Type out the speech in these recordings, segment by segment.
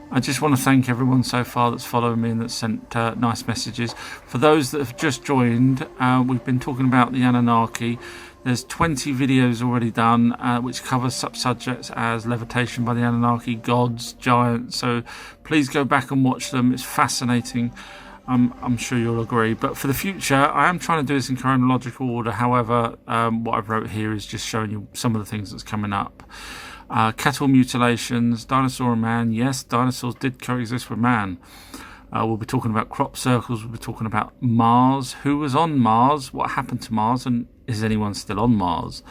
I just want to thank everyone so far that's followed me and that's sent nice messages. For those that have just joined, we've been talking about the Anunnaki. There's 20 videos already done which cover such subjects as levitation by the Anunnaki, gods, giants. So please go back and watch them. It's fascinating. I'm sure you'll agree. But for the future, I am trying to do this in chronological order. However, what I've wrote here is just showing you some of the things that's coming up. Cattle mutilations, dinosaur and man. Yes, dinosaurs did coexist with man. We'll be talking about crop circles. We'll be talking about Mars. Who was on Mars? What happened to Mars? And is anyone still on Mars?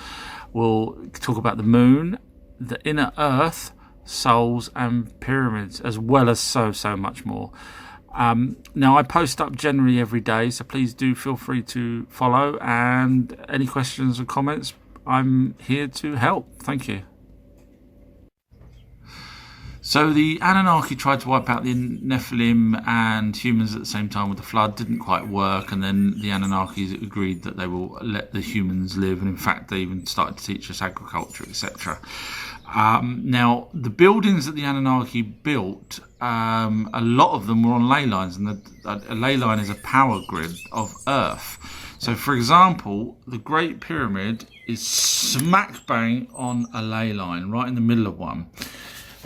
We'll talk about the moon, the inner Earth, souls and pyramids, as well as so much more. Now, I post up generally every day, so please do feel free to follow. And any questions or comments, I'm here to help. Thank you. So the Anunnaki tried to wipe out the Nephilim and humans at the same time with the flood. Didn't quite work, and then the Anunnaki agreed that they will let the humans live, and in fact they even started to teach us agriculture, etc. Now, the buildings that the Anunnaki built, a lot of them were on ley lines, and a ley line is a power grid of Earth. So, for example, the Great Pyramid is smack bang on a ley line, right in the middle of one.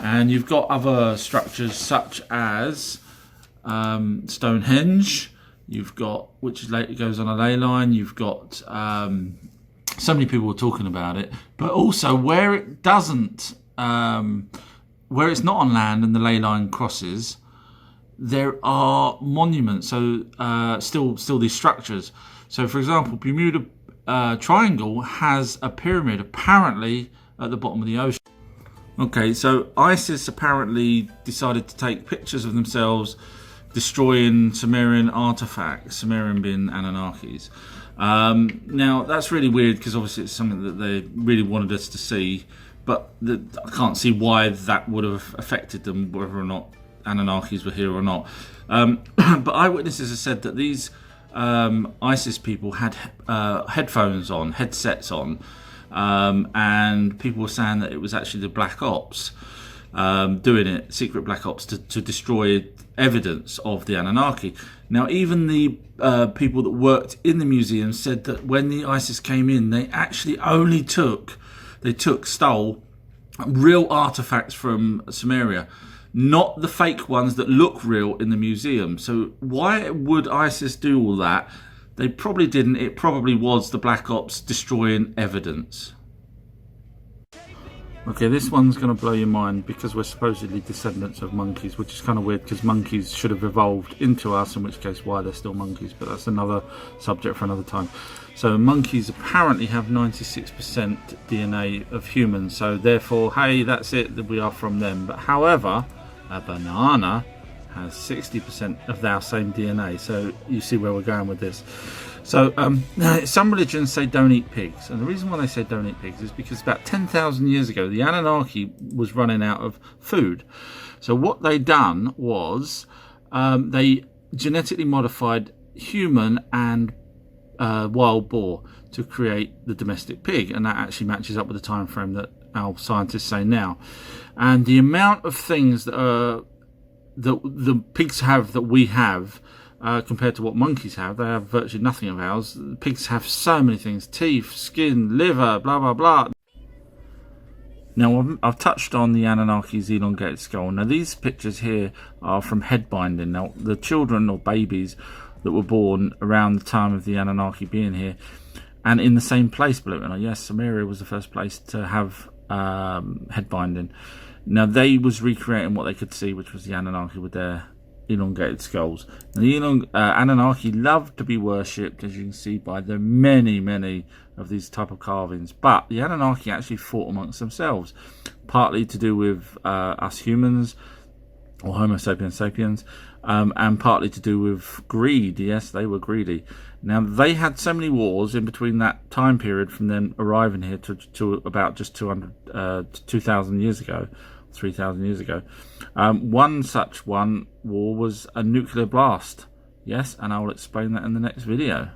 And you've got other structures such as Stonehenge, you've got, which goes on a ley line, you've got, so many people were talking about it, but also where it doesn't, where it's not on land and the ley line crosses, there are monuments, so still these structures. So for example, Bermuda Triangle has a pyramid apparently at the bottom of the ocean. Okay, so ISIS apparently decided to take pictures of themselves destroying Sumerian artifacts, Sumerian being Anunnakis. Now, that's really weird because obviously it's something that they really wanted us to see, but I can't see why that would have affected them, whether or not Anunnakis were here or not. But eyewitnesses have said that these ISIS people had headphones on, headsets on, and people were saying that it was actually the Black Ops doing it, secret Black Ops, to destroy evidence of the Anunnaki. Now, even the people that worked in the museum said that when the ISIS came in, they actually only stole real artifacts from Sumeria, not the fake ones that look real in the museum. So why would ISIS do all that? They probably didn't. It probably was the Black Ops destroying evidence. Okay, this one's going to blow your mind because we're supposedly descendants of monkeys, which is kind of weird because monkeys should have evolved into us, in which case why they're still monkeys, but that's another subject for another time. So monkeys apparently have 96% DNA of humans, so therefore, hey, that's it, that we are from them. But however, a banana has 60% of our same DNA, so you see where we're going with this. So some religions say don't eat pigs, and the reason why they say don't eat pigs is because about 10,000 years ago the Anunnaki was running out of food. So what they done was they genetically modified human and wild boar to create the domestic pig, and that actually matches up with the time frame that our scientists say now. And the amount of things that the pigs have that we have compared to what monkeys have, they have virtually nothing of ours. Pigs have so many things: teeth, skin, liver, blah blah blah. Now, I've touched on the Anunnaki's elongated skull. Now, these pictures here are from head binding. Now, the children or babies that were born around the time of the Anunnaki being here, and in the same place, believe it or not. Yes, Sumeria was the first place to have head binding. Now, they was recreating what they could see, which was the Anunnaki with their elongated skulls. And the Anunnaki loved to be worshipped, as you can see by the many of these type of carvings. But the Anunnaki actually fought amongst themselves, partly to do with us humans, or Homo sapiens sapiens, and partly to do with greed. Yes, they were greedy. Now, they had so many wars in between that time period from them arriving here to about just 2,000 years ago, 3,000 years ago. One such war was a nuclear blast. Yes, and I will explain that in the next video.